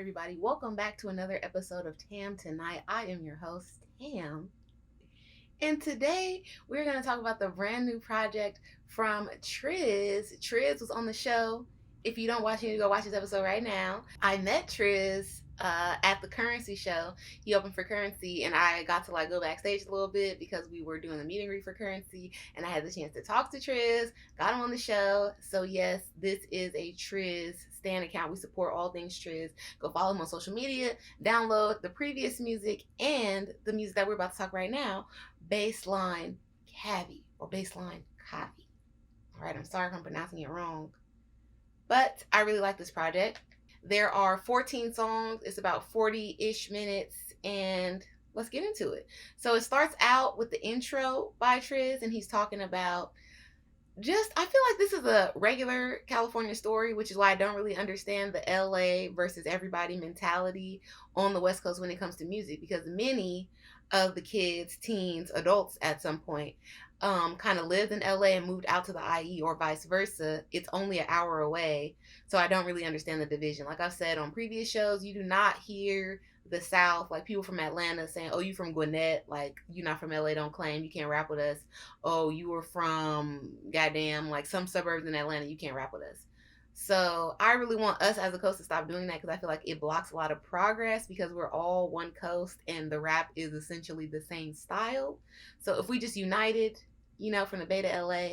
everybody? Welcome back to another episode of Tam Tonight. I am your host, Tam. And today we're going to talk about the brand new project from Trizz. Trizz was on the show. If you don't watch it, you go watch this episode right now. I met Trizz at the Currency show. He opened for Currency, and I got to go backstage a little bit because we were doing the meet and greet for Currency, and I had the chance to talk to Trizz, got him on the show. So yes, this is a Trizz Stan account. We support all things Trizz. Go follow him on social media, download the previous music and the music that we're about to talk right now, Baseline Cavi or Baseline Cavi. All right, I'm sorry if I'm pronouncing it wrong, but I really like this project. There are 14 songs. It's about 40-ish minutes, and let's get into it. So it starts out with the intro by Trizz, and he's talking about I feel like this is a regular California story, which is why I don't really understand the LA versus everybody mentality on the West Coast when it comes to music, because many of the kids, teens, adults at some point kind of lived in LA and moved out to the IE or vice versa. It's only an hour away. So I don't really understand the division. Like I've said on previous shows, you do not hear the South, like people from Atlanta saying, oh, you from Gwinnett, like you're not from LA, don't claim, you can't rap with us. Oh, you were from goddamn like some suburbs in Atlanta, you can't rap with us. So I really want us as a coast to stop doing that, because I feel like it blocks a lot of progress, because we're all one coast and the rap is essentially the same style. So if we just united, from the Bay to LA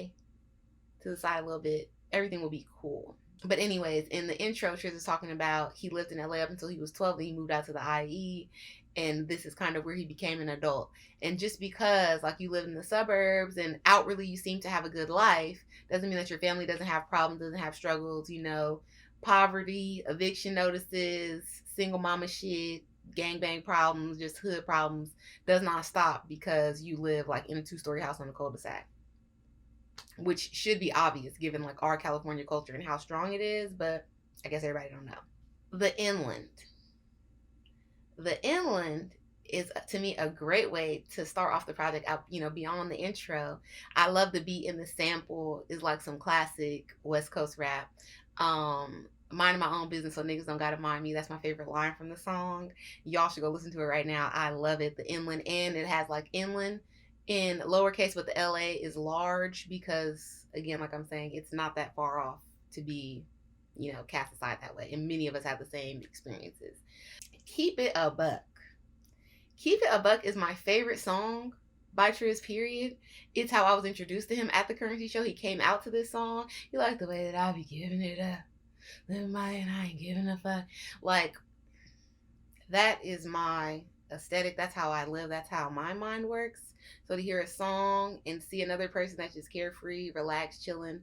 to the side a little bit, everything will be cool. But anyways, in the intro, Trizz is talking about he lived in LA up until he was 12, and he moved out to the IE, and this is kind of where he became an adult. And just because you live in the suburbs and outwardly you seem to have a good life, doesn't mean that your family doesn't have problems, doesn't have struggles, poverty, eviction notices, single mama shit, gangbang problems, just hood problems does not stop because you live in a 2-story house on a cul-de-sac, which should be obvious given our California culture and how strong it is, but I guess everybody don't know. The inland is, to me, a great way to start off the project out, beyond the intro. I love the beat, and the sample is some classic West Coast rap. Minding my own business so niggas don't gotta mind me. That's my favorite line from the song. Y'all should go listen to it right now. I love it. The inland, and it has inland in lowercase, but the LA is large because, again, like I'm saying, it's not that far off to be, cast aside that way. And many of us have the same experiences. Keep It a Buck. Keep It a Buck is my favorite song by Trizz, period. It's how I was introduced to him at the Currency show. He came out to this song. You like the way that I be giving it up. Living my and I ain't giving a fuck. That is my aesthetic. That's how I live. That's how my mind works. So to hear a song and see another person that's just carefree, relaxed, chilling,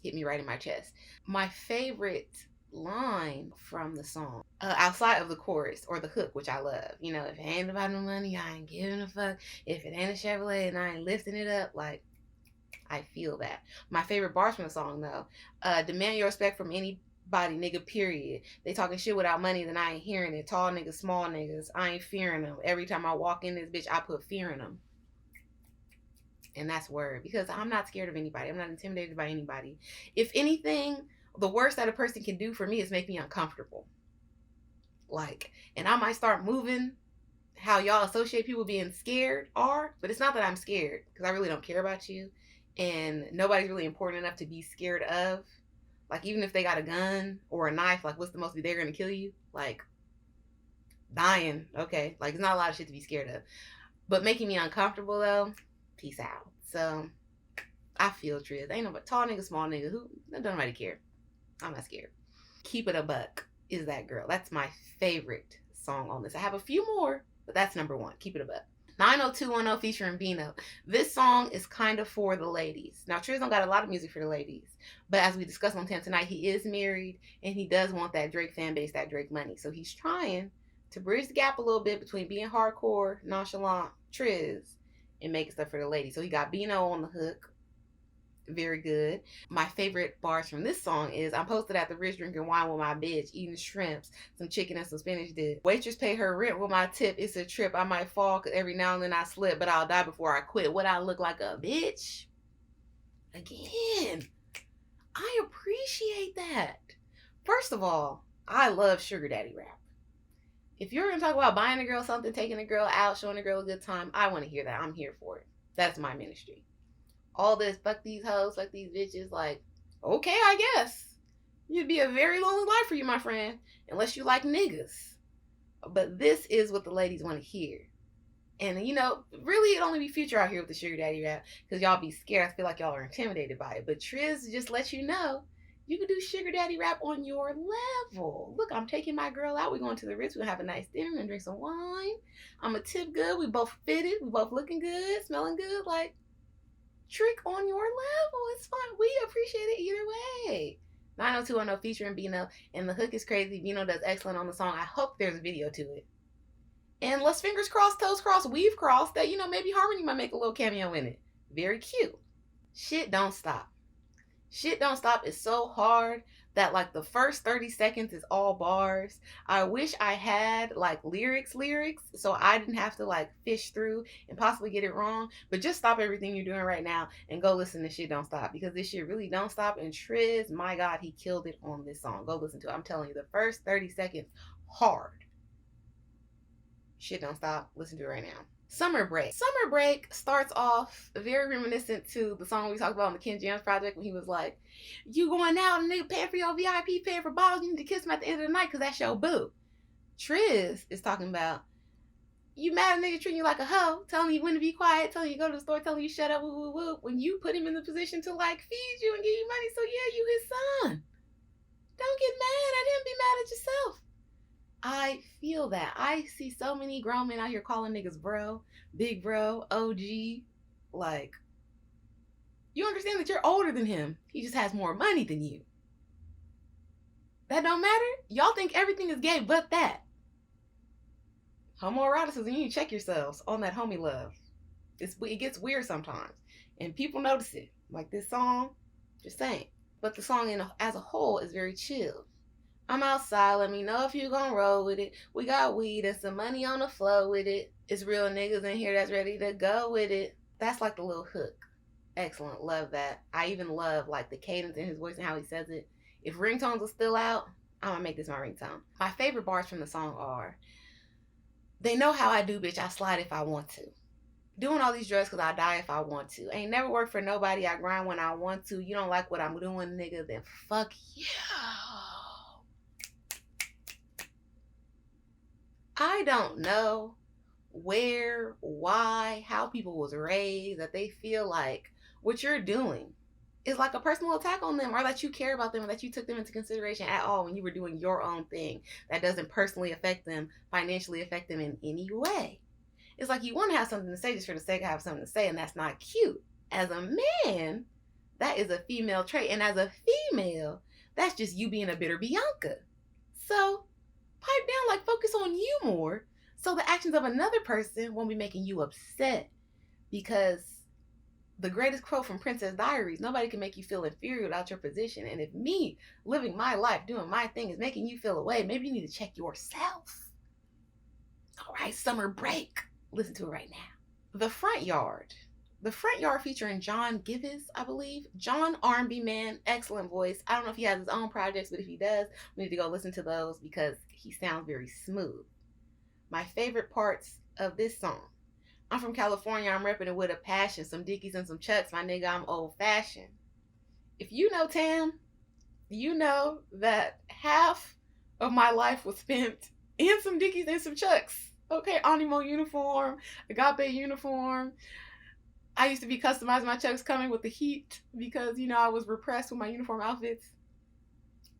hit me right in my chest. My favorite line from the song, outside of the chorus or the hook, which I love, if it ain't about no money, I ain't giving a fuck. If it ain't a Chevrolet and I ain't lifting it up, I feel that. My favorite bars from the song, though, demand your respect from anybody, nigga, period. They talking shit without money, then I ain't hearing it. Tall niggas, small niggas, I ain't fearing them. Every time I walk in this bitch, I put fear in them. And that's word, because I'm not scared of anybody. I'm not intimidated by anybody. If anything, the worst that a person can do for me is make me uncomfortable. And I might start moving how y'all associate people being scared are, but it's not that I'm scared, because I really don't care about you. And nobody's really important enough to be scared of. Even if they got a gun or a knife, what's the most they're going to kill you? Dying. Okay. It's not a lot of shit to be scared of. But making me uncomfortable, though, peace out. So, I feel Trizz. Ain't nobody, tall nigga, small nigga, don't nobody care. I'm not scared. Keep It a Buck is that girl. That's my favorite song on this. I have a few more, but that's number one. Keep It a Buck. 90210 featuring Bino. This song is kind of for the ladies. Now, Trizz don't got a lot of music for the ladies, but as we discussed on 10 tonight, he is married, and he does want that Drake fan base, that Drake money. So he's trying to bridge the gap a little bit between being hardcore, nonchalant, Trizz, and making stuff for the ladies. So he got Bino on the hook. Very good. My favorite bars from this song is, I'm posted at the Ridge drinking wine with my bitch, eating shrimps, some chicken and some spinach dip. Waitress pay her rent with my tip. It's a trip. I might fall because every now and then I slip, but I'll die before I quit. What I look like a bitch? Again, I appreciate that. First of all, I love sugar daddy rap. If you're gonna talk about buying a girl something, taking a girl out, showing a girl a good time, I want to hear that. I'm here for it. That's my ministry. All this fuck these hoes, fuck these bitches, like, okay, I guess. You'd be a very lonely life for you, my friend, unless you like niggas. But this is what the ladies want to hear. And really it'd only be Future out here with the sugar daddy rap, because y'all be scared. I feel like y'all are intimidated by it. But Trizz just let you know you can do sugar daddy rap on your level. Look, I'm taking my girl out. We're going to the Ritz. We're gonna have a nice dinner and drink some wine. I'm a tip good. We both fitted. We both looking good, smelling good. Like, trick on your level. It's fine. We appreciate it either way. 90210 featuring Bino, and the hook is crazy. Bino does excellent on the song. I hope there's a video to it. And let's fingers crossed, toes crossed, weave crossed that, maybe Harmony might make a little cameo in it. Very cute. Shit Don't Stop. Shit Don't Stop is so hard that like the first 30 seconds is all bars. I wish I had like lyrics so I didn't have to like fish through and possibly get it wrong. But just stop everything you're doing right now and go listen to Shit Don't Stop, because this shit really don't stop. And Trizz, my God, he killed it on this song. Go listen to it. I'm telling you, the first 30 seconds, hard. Shit Don't Stop. Listen to it right now. Summer Break. Summer Break starts off very reminiscent to the song we talked about on the Ken Jams project, when he was like, you going out and nigga paying for your VIP, paying for bottles, you need to kiss him at the end of the night because that's your boo. Trizz is talking about, you mad at a nigga treating you like a hoe, telling you when to be quiet, telling you to go to the store, telling you shut up, woo woo woo, when you put him in the position to like feed you and give you money, so yeah, you his son. Don't get mad at him, be mad at yourself. I feel that. I see so many grown men out here calling niggas bro, big bro, OG. Like, you understand that you're older than him. He just has more money than you. That don't matter? Y'all think everything is gay but that. Homoeroticism, you need to check yourselves on that homie love. It gets weird sometimes. And people notice it. Like this song, just saying. But the song as a whole is very chill. I'm outside, let me know if you gon' roll with it. We got weed and some money on the flow with it. It's real niggas in here that's ready to go with it. That's like the little hook. Excellent, love that. I even love like the cadence in his voice and how he says it. If ringtones are still out, I'm gonna make this my ringtone. My favorite bars from the song are, they know how I do, bitch, I slide if I want to. Doing all these drugs cause I die if I want to. Ain't never worked for nobody, I grind when I want to. You don't like what I'm doing, nigga, then fuck you. I don't know where, why, how people was raised that they feel like what you're doing is like a personal attack on them, or that you care about them, or that you took them into consideration at all when you were doing your own thing that doesn't personally affect them, financially affect them in any way. It's like you want to have something to say just for the sake of having something to say, and that's not cute. As a man, that is a female trait, and as a female, that's just you being a bitter Bianca. So pipe down, like focus on you more, so the actions of another person won't be making you upset. Because the greatest quote from Princess Diaries, nobody can make you feel inferior without your position. And if me living my life, doing my thing is making you feel away, maybe you need to check yourself. All right, Summer Break. Listen to it right now. The Front Yard. The Front Yard featuring John Givez, I believe. John, R&B man, excellent voice. I don't know if he has his own projects, but if he does, we need to go listen to those because he sounds very smooth. My favorite parts of this song. I'm from California, I'm repping it with a passion. Some Dickies and some Chucks, my nigga, I'm old fashioned. If you know Tam, you know that half of my life was spent in some Dickies and some Chucks. Okay, Animo uniform, Agape uniform. I used to be customizing my Chucks coming with the heat because, I was repressed with my uniform outfits.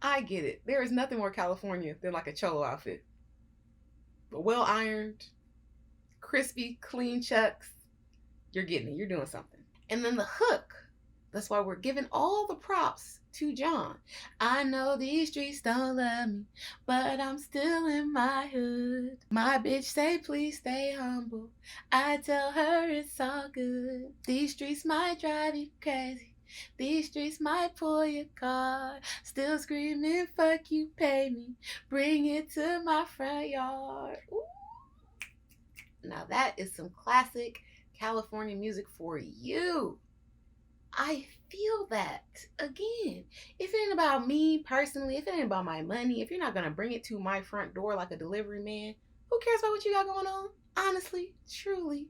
I get it. There is nothing more California than like a cholo outfit. But well ironed, crispy, clean Chucks. You're getting it. You're doing something. And then the hook. That's why we're giving all the props to John. I know these streets don't love me, but I'm still in my hood. My bitch say please stay humble. I tell her it's all good. These streets might drive you crazy. These streets might pull your car. Still screaming, fuck you, pay me. Bring it to my front yard. Ooh. Now that is some classic California music for you. I feel that. Again, if it ain't about me personally, if it ain't about my money, if you're not gonna bring it to my front door like a delivery man, who cares about what you got going on? Honestly, truly.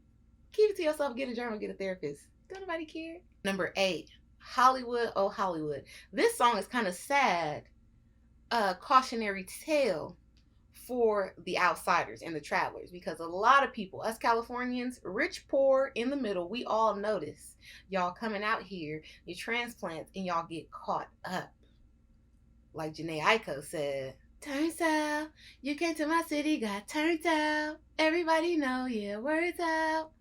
Keep it to yourself, get a journal, get a therapist. Don't nobody care. Number 8, Hollywood, oh Hollywood. This song is kind of sad, a cautionary tale for the outsiders and the travelers, because a lot of people, us Californians, rich, poor, in the middle, we all notice y'all coming out here, your transplants, and y'all get caught up. Like Janae Aiko said, turns out you came to my city, got turned out. Everybody know, yeah, words out.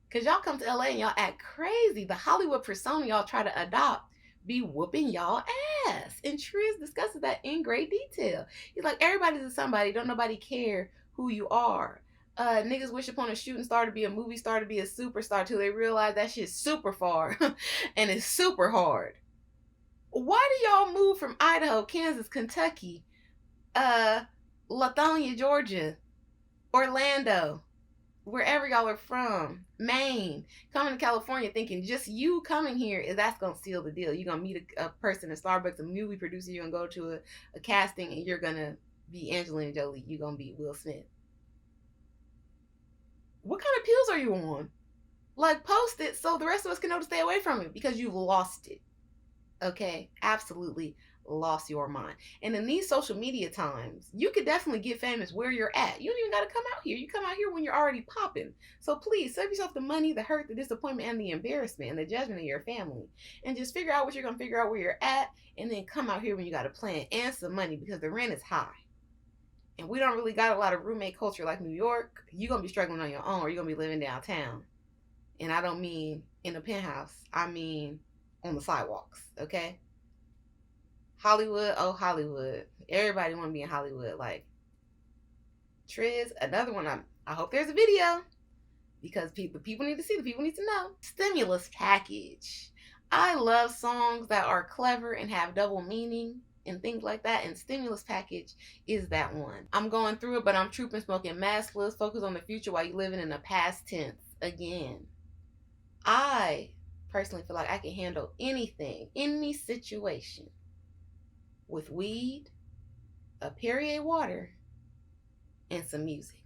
Because y'all come to LA and y'all act crazy. The Hollywood persona y'all try to adopt be whooping y'all ass. And Trizz discusses that in great detail. He's like, everybody's a somebody. Don't nobody care who you are. Niggas wish upon a shooting star to be a movie star, to be a superstar, till they realize that shit's super far and it's super hard. Why do y'all move from Idaho, Kansas, Kentucky, Lithonia, Georgia, Orlando, wherever y'all are from, Maine, coming to California thinking just you coming here is that's gonna seal the deal? You're gonna meet a person in Starbucks, a movie producer, you're gonna go to a casting, and you're gonna be Angelina Jolie, you're gonna be Will Smith. What kind of pills are you on? Like, post it so the rest of us can know to stay away from it, because you've lost it. Okay, absolutely lost your mind. And in these social media times, you could definitely get famous where you're at. You don't even got to come out here. You come out here when you're already popping. So please save yourself the money, the hurt, the disappointment, and the embarrassment, and the judgment of your family, and just figure out what you're gonna figure out where you're at, and then come out here when you got a plan and some money, because the rent is high. And we don't really got a lot of roommate culture like New York. You're gonna be struggling on your own, or you're gonna be living downtown. And I don't mean in a penthouse, I mean on the sidewalks, okay? Hollywood, oh Hollywood. Everybody want to be in Hollywood. Like, Trizz, another one. I hope there's a video, because people need to see, the people need to know. Stimulus package. I love songs that are clever and have double meaning and things like that, and Stimulus package is that one. I'm going through it, but I'm trooping, smoking maskless, focus on the future while you living in the past tense again. I personally feel like I can handle anything, any situation, with weed, a Perrier water, and some music.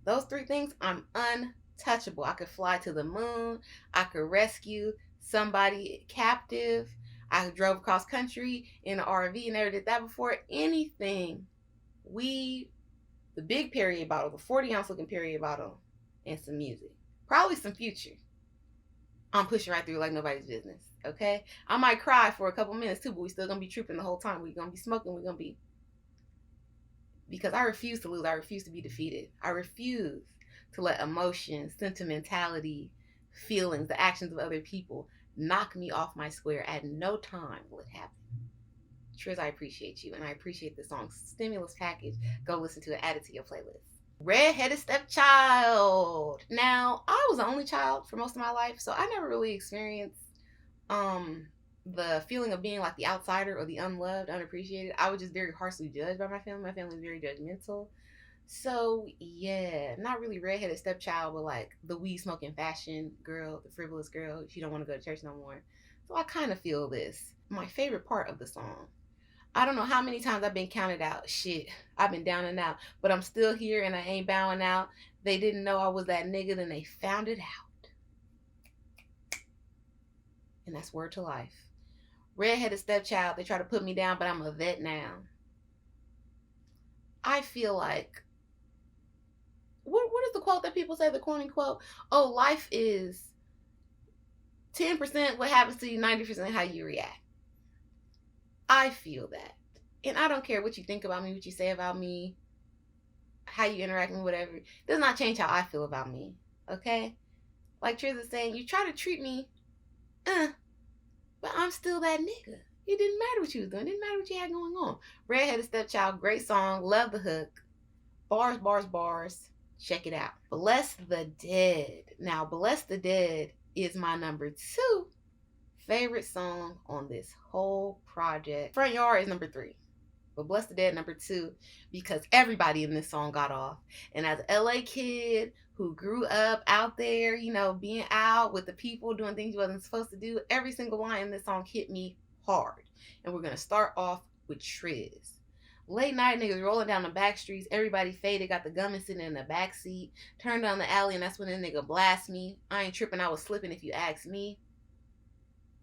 Those 3 things, I'm untouchable. I could fly to the moon. I could rescue somebody captive. I drove across country in an RV, and never did that before. Anything. Weed, the big Perrier bottle, the 40-ounce looking Perrier bottle, and some music. Probably some Future. I'm pushing right through like nobody's business, okay? I might cry for a couple minutes too, but we still gonna be trooping the whole time. We're gonna be smoking, we're gonna be... Because I refuse to lose, I refuse to be defeated. I refuse to let emotions, sentimentality, feelings, the actions of other people knock me off my square. At no time will it happen. Trizz, I appreciate you, and I appreciate the song Stimulus Package. Go listen to it, add it to your playlist. Redheaded stepchild. Now, I was the only child for most of my life, so I never really experienced the feeling of being like the outsider or the unloved, unappreciated. I was just very harshly judged by my family. My family was very judgmental. So yeah, not really redheaded stepchild, but like the weed smoking fashion girl, the frivolous girl. She don't want to go to church no more. So I kind of feel this. My favorite part of the song, I don't know how many times I've been counted out. Shit, I've been down and out, but I'm still here and I ain't bowing out. They didn't know I was that nigga, then they found it out. And that's word to life. Redheaded stepchild, they try to put me down, but I'm a vet now. I feel like, what is the quote that people say, the corny quote? Oh, life is 10% what happens to you, 90% how you react. I feel that. And I don't care what you think about me, what you say about me, how you interact with me, whatever. It does not change how I feel about me. Okay? Like Trizz is saying, you try to treat me, but I'm still that nigga. It didn't matter what you was doing. It didn't matter what you had going on. Redheaded stepchild, great song. Love the hook. Bars, bars, bars. Check it out. Bless the Dead. Now, Bless the Dead is my number 2 favorite song on this whole project. Front Yard is number 3. But Bless the Dead number 2 because everybody in this song got off. And as an LA kid who grew up out there, you know, being out with the people doing things you wasn't supposed to do, every single line in this song hit me hard. And we're gonna start off with Trizz. Late night niggas rolling down the back streets, everybody faded, got the gunman sitting in the back seat, turned down the alley, and that's when the nigga blast me. I ain't tripping, I was slipping if you ask me.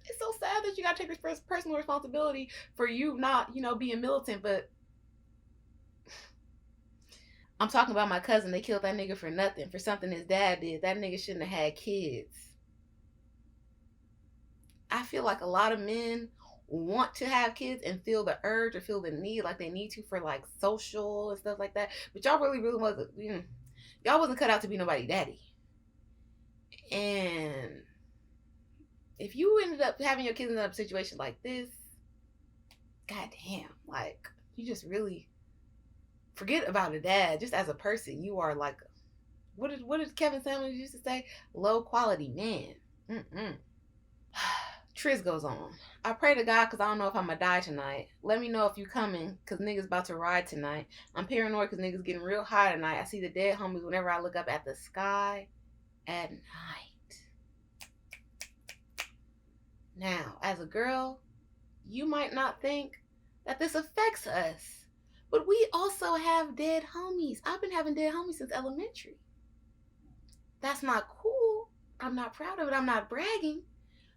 It's so sad that you gotta take personal responsibility for you not, you know, being militant, but I'm talking about my cousin. They killed that nigga for nothing, for something his dad did. That nigga shouldn't have had kids. I feel like a lot of men want to have kids and feel the urge or feel the need, like they need to for like social and stuff like that. But y'all really wasn't, y'all wasn't cut out to be nobody's daddy. And if you ended up having your kids in a situation like this, goddamn, like you just really forget about a dad. Just as a person, you are like, what did Kevin Samuels used to say? Low quality man. Trizz goes on. I pray to God because I don't know if I'm gonna die tonight. Let me know if you coming because niggas about to ride tonight. I'm paranoid because niggas getting real high tonight. I see the dead homies whenever I look up at the sky at night. Now, as a girl, you might not think that this affects us, but we also have dead homies. I've been having dead homies since elementary. That's not cool. I'm not proud of it. I'm not bragging.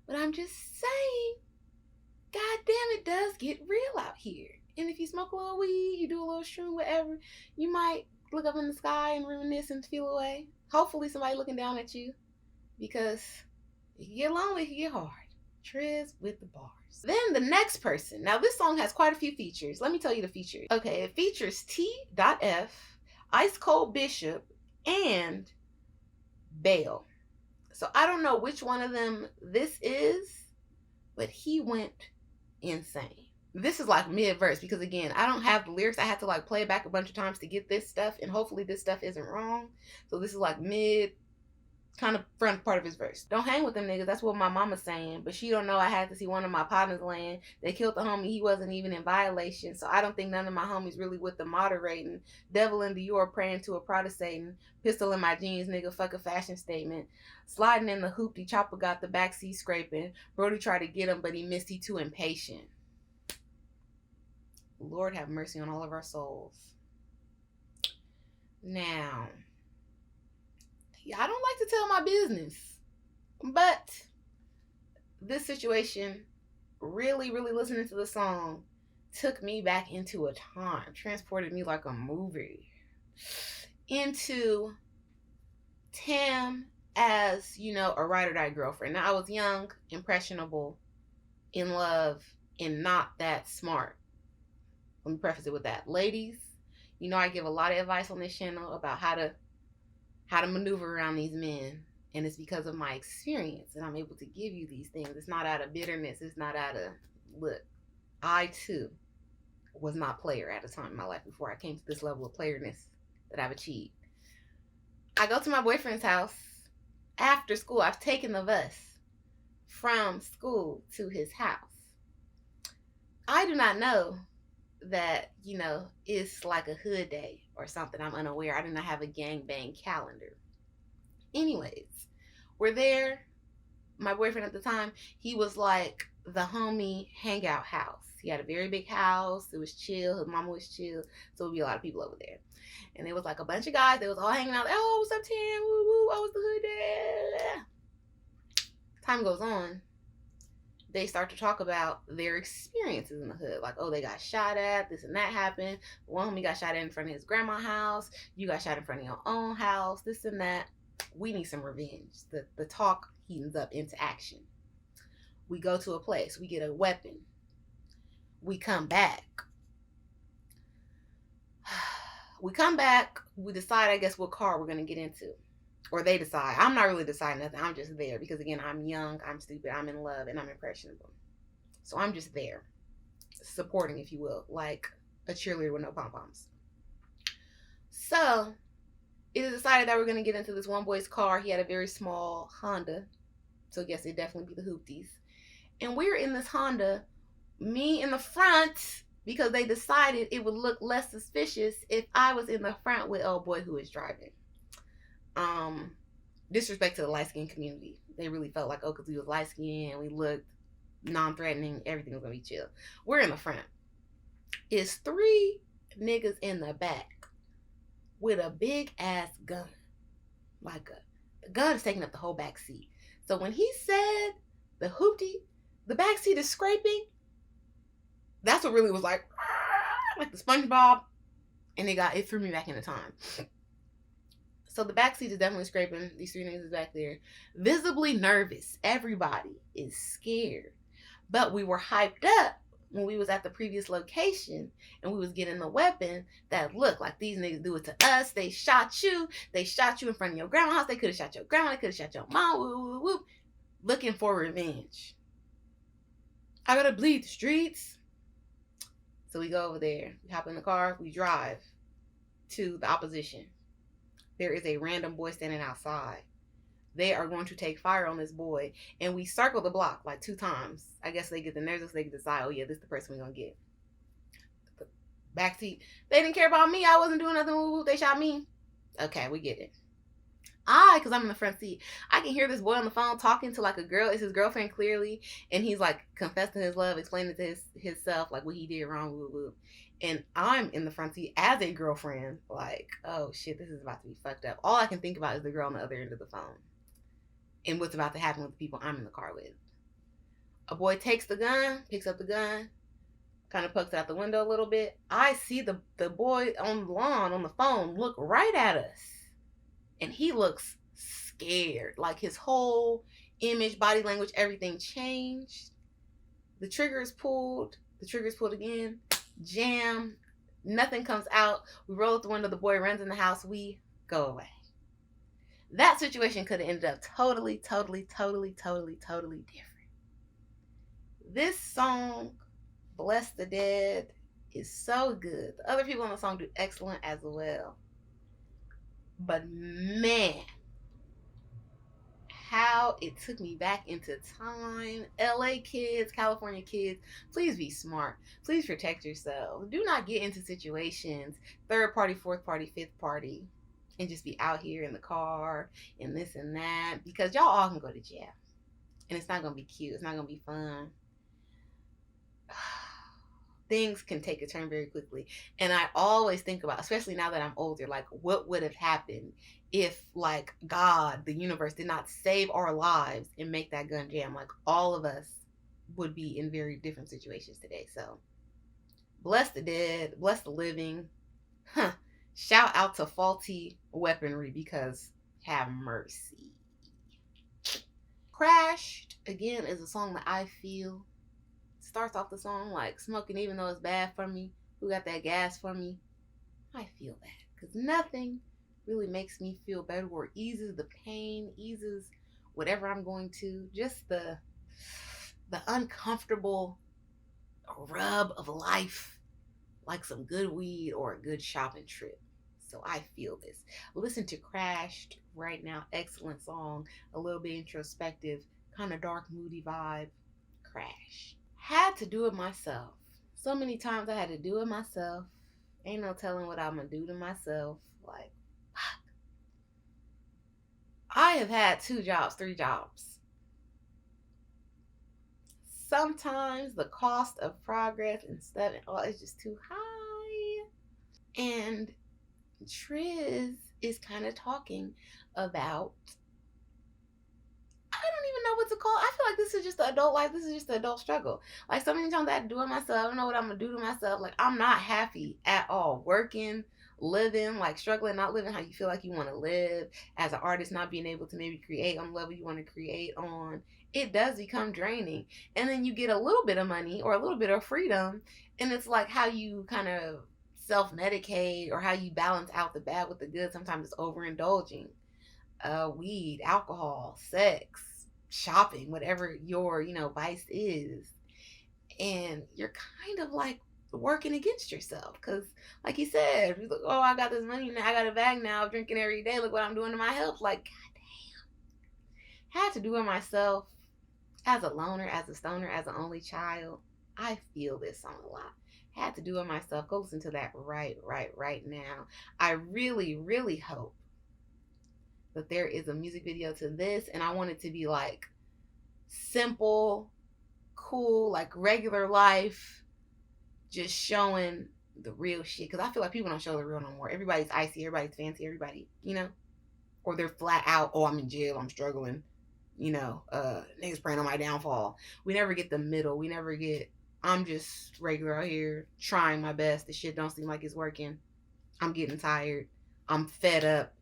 But I'm just saying, God damn, it does get real out here. And if you smoke a little weed, you do a little shroom, whatever, you might look up in the sky and reminisce and feel away. Hopefully somebody looking down at you, because it can get lonely, it can get hard. Trizz with the bars. Then the next person. Now this song has quite a few features. Let me tell you the features. Okay, it features T.F, Ice Cold Bishop, and Bale. So I don't know which one of them this is, but he went insane. This is like mid-verse because again, I don't have the lyrics. I had to like play it back a bunch of times to get this stuff, and hopefully this stuff isn't wrong. So this is like mid, kind of front part of his verse. Don't hang with them niggas. That's what my mama's saying. But she don't know I had to see one of my partners land. They killed the homie. He wasn't even in violation. So I don't think none of my homies really with the moderating. Devil in Dior praying to a Protestant. Pistol in my jeans, nigga. Fuck a fashion statement. Sliding in the hoopty. Chopper got the backseat scraping. Brody tried to get him, but he missed. He too impatient. Lord have mercy on all of our souls. Now, I don't like to tell my business, but this situation, really listening to the song, took me back into a time, transported me like a movie into Tam as, you know, a ride or die girlfriend. Now I was young, impressionable, in love, and not that smart. Let me preface it with that. Ladies, you know I give a lot of advice on this channel about how to maneuver around these men, and it's because of my experience, and I'm able to give you these things. It's not out of bitterness. It's not out of, look, I too was not player at a time in my life before I came to this level of playerness that I've achieved. I go to my boyfriend's house after school. I've taken the bus from school to his house. I do not know that, you know, it's like a hood day or something. I'm unaware. I did not have a gangbang calendar. Anyways, we're there. My boyfriend at the time, he was like the homie hangout house. He had a very big house. It was chill. His mama was chill. So it would be a lot of people over there. And it was like a bunch of guys. They was all hanging out. Oh, what's up, Tam? Woo woo. Oh, it's the hood day. Time goes on. They start to talk about their experiences in the hood. Like, oh, they got shot at, this and that happened. One homie got shot at in front of his grandma's house. You got shot in front of your own house, this and that. We need some revenge. The talk heatens up into action. We go to a place. We get a weapon. We come back. We come back. We decide, I guess, what car we're going to get into. Or they decide. I'm not really deciding nothing. I'm just there because, again, I'm young, I'm stupid, I'm in love, and I'm impressionable. So I'm just there, supporting, if you will, like a cheerleader with no pom-poms. So it is decided that we're going to get into this one boy's car. He had a very small Honda. So, yes, it'd definitely be the hoopties. And we're in this Honda, me in the front, because they decided it would look less suspicious if I was in the front with old boy who was driving. Disrespect to the light skin community. They really felt like, oh, because we was light skinned, we looked non-threatening, everything was gonna be chill. We're in the front. It's 3 niggas in the back with a big ass gun. Like the gun is taking up the whole back seat. So when he said the hoopty, the back seat is scraping, that's what really was like the SpongeBob, and it threw me back into time. So the back seat is definitely scraping. These 3 niggas is back there, visibly nervous. Everybody is scared, but we were hyped up when we was at the previous location and we was getting the weapon that looked like these niggas do it to us. They shot you in front of your grandma's house. They could have shot your grandma, they could have shot your mom, whoop, whoop, whoop, looking for revenge. I gotta bleed the streets. So we go over there, we hop in the car, we drive to the opposition. There is a random boy standing outside. They are going to take fire on this boy. And we circle the block like 2 times. I guess they get the nerves, so they can decide, oh yeah, this is the person we're going to get. The backseat, they didn't care about me. I wasn't doing nothing. They shot me. Okay, we get it. Because I'm in the front seat, I can hear this boy on the phone talking to like a girl. It's his girlfriend clearly. And he's like confessing his love, explaining to himself like what he did wrong. Woo, woo. And I'm in the front seat as a girlfriend. Like, oh shit, this is about to be fucked up. All I can think about is the girl on the other end of the phone. And what's about to happen with the people I'm in the car with. A boy takes the gun, picks up the gun, kind of pokes out the window a little bit. I see the boy on the lawn on the phone look right at us. And he looks scared. Like his whole image, body language, everything changed. The trigger is pulled. The trigger is pulled again. Jam. Nothing comes out. We roll out the window. The boy runs in the house. We go away. That situation could have ended up totally different. This song, Bless the Dead, is so good. The other people on the song do excellent as well. But man, how it took me back into time. LA kids, California kids, please be smart. Please protect yourselves. Do not get into situations, 3rd party, 4th party, 5th party, and just be out here in the car and this and that, because y'all all can go to jail. And it's not going to be cute. It's not going to be fun. Things can take a turn very quickly. And I always think about, especially now that I'm older, like what would have happened if like God, the universe, did not save our lives and make that gun jam. Like all of us would be in very different situations today. So bless the dead, bless the living. Shout out to faulty weaponry, because have mercy. Crashed, again, is a song that I feel starts off the song like smoking even though it's bad for me. Who got that gas for me? I feel that, because nothing really makes me feel better or eases the pain, eases whatever I'm going to. Just the uncomfortable rub of life, like some good weed or a good shopping trip. So I feel this. Listen to Crashed right now. Excellent song. A little bit introspective, kind of dark, moody vibe. Crash. Had to do it myself. So many times I had to do it myself. Ain't no telling what I'm going to do to myself. Like, fuck. I have had 2 jobs, 3 jobs. Sometimes the cost of progress and stuff, is just too high. And Trizz is kind of talking about, I don't even know what to call it. I feel like this is just the adult life. This is just the adult struggle. Like so many times I had to do it myself. I don't know what I'm going to do to myself. Like I'm not happy at all. Working, living, like struggling, not living how you feel like you want to live. As an artist, not being able to maybe create on the level you want to create on. It does become draining. And then you get a little bit of money or a little bit of freedom. And it's like how you kind of self-medicate or how you balance out the bad with the good. Sometimes it's overindulging. Weed, alcohol, sex, shopping, whatever your, vice is. And you're kind of like working against yourself. Because like you said, you're like, oh, I got this money now. I got a bag now. I'm drinking every day. Look what I'm doing to my health. Like, goddamn. Had to do it myself. As a loner, as a stoner, as an only child. I feel this song a lot. Had to do it myself. Go listen to that right now. I really, really hope that there is a music video to this, and I want it to be like simple, cool, like regular life, just showing the real shit. Because I feel like people don't show the real no more. Everybody's icy, everybody's fancy, everybody, or they're flat out, oh, I'm in jail, I'm struggling, niggas praying on my downfall. We never get the middle. We never get, I'm just regular out here trying my best. The shit don't seem like it's working. I'm getting tired. I'm fed up.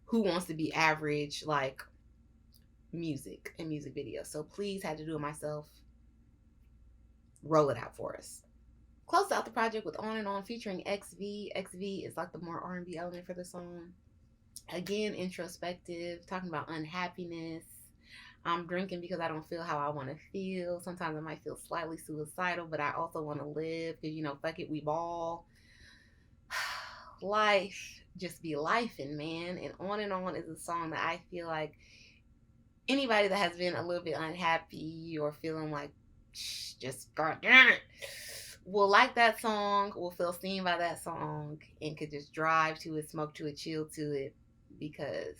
Who wants to be average? Like, music and music videos. So please, had to do it myself. Roll it out for us. Closed out the project with On and On featuring XV. XV is like the more R&B element for the song. Again, introspective, talking about unhappiness. I'm drinking because I don't feel how I want to feel. Sometimes I might feel slightly suicidal, but I also want to live because, fuck it, we ball. Life, just be lifing, man. And On is a song that I feel like anybody that has been a little bit unhappy or feeling like, just god damn it, will like that song, will feel seen by that song, and could just drive to it, smoke to it, chill to it, because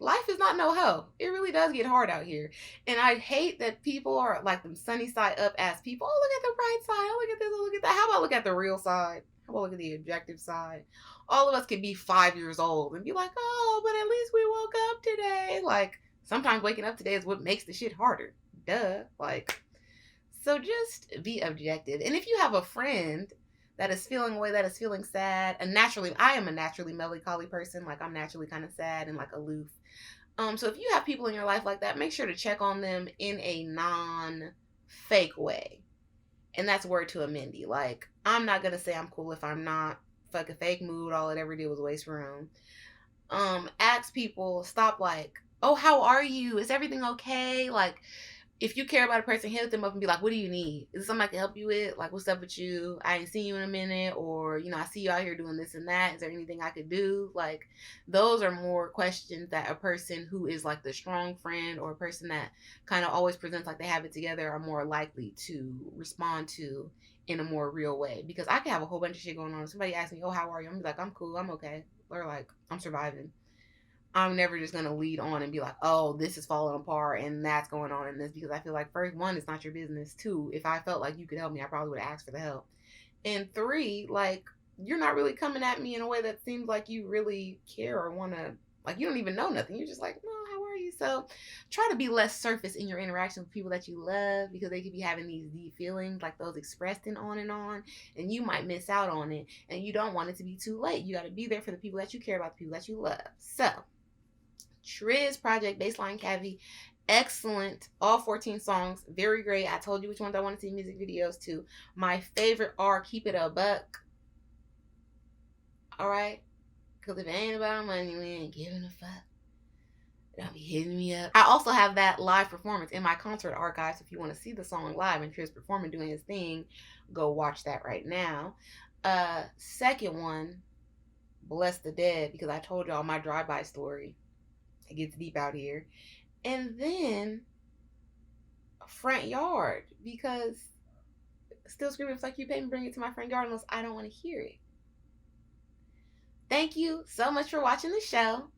life is not no hoe. It really does get hard out here. And I hate that people are like them sunny side up ass people. Oh, look at the bright side. Oh, look at this. Oh, look at that. How about look at the real side? How about look at the objective side? All of us could be 5 years old and be like, oh, but at least we woke up today. Like, sometimes waking up today is what makes the shit harder. Duh. Like, so just be objective. And if you have a friend that is feeling a way, that is feeling sad, and naturally, I am a naturally melancholy person. Like, I'm naturally kind of sad and like aloof. So if you have people in your life like that, make sure to check on them in a non-fake way. And that's word to a Mindy. Like, I'm not going to say I'm cool if I'm not. Fuck a fake mood. All it ever did was waste room. Ask people, stop like, oh, how are you? Is everything okay? Like, if you care about a person, hit them up and be like, what do you need? Is there something I can help you with? Like, what's up with you? I ain't seen you in a minute. Or, I see you out here doing this and that. Is there anything I could do? Like, those are more questions that a person who is like the strong friend, or a person that kind of always presents like they have it together, are more likely to respond to in a more real way. Because I can have a whole bunch of shit going on. Somebody asks me, oh, how are you? I'm like, I'm cool. I'm okay. Or like, I'm surviving. I'm never just going to lead on and be like, oh, this is falling apart and that's going on in this, because I feel like, first, one, it's not your business. Two, if I felt like you could help me, I probably would have asked for the help. And three, like, you're not really coming at me in a way that seems like you really care or want to, like, you don't even know nothing. You're just like, no, how are you? So try to be less surface in your interaction with people that you love, because they could be having these deep feelings like those expressed in On and you might miss out on it, and you don't want it to be too late. You got to be there for the people that you care about, the people that you love. So Trizz project, Baseline Cavi, excellent. All 14 songs, very great. I told you which ones I want to see music videos to. My favorite are Keep It a Buck. Alright? Because if it ain't about money, we ain't giving a fuck. Don't be hitting me up. I also have that live performance in my concert archive. So if you want to see the song live and Trizz performing, doing his thing, go watch that right now. Second one, Bless the Dead, because I told y'all my drive-by story. It gets deep out here. And then Front Yard, because Still Screaming Fuck You Pay Me, bring it to my front yard unless I don't want to hear it. Thank you so much for watching the show.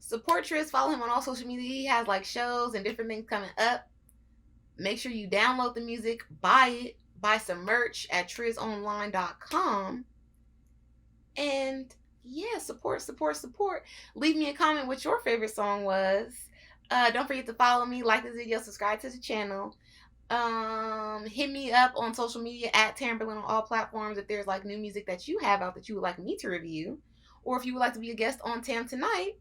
Support Trizz. Follow him on all social media. He has like shows and different things coming up. Make sure you download the music, buy it, buy some merch at trizzonline.com. And yeah, support. Leave me a comment what your favorite song was. Don't forget to follow me, like this video, subscribe to the channel. Hit me up on social media at Tamberlin on all platforms if there's like new music that you have out that you would like me to review. Or if you would like to be a guest on Tam Tonight,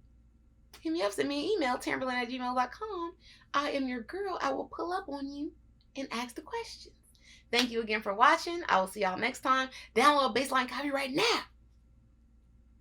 hit me up, send me an email, tamberlin@gmail.com. I am your girl. I will pull up on you and ask the questions. Thank you again for watching. I will see y'all next time. Download Baseline Cavi right now.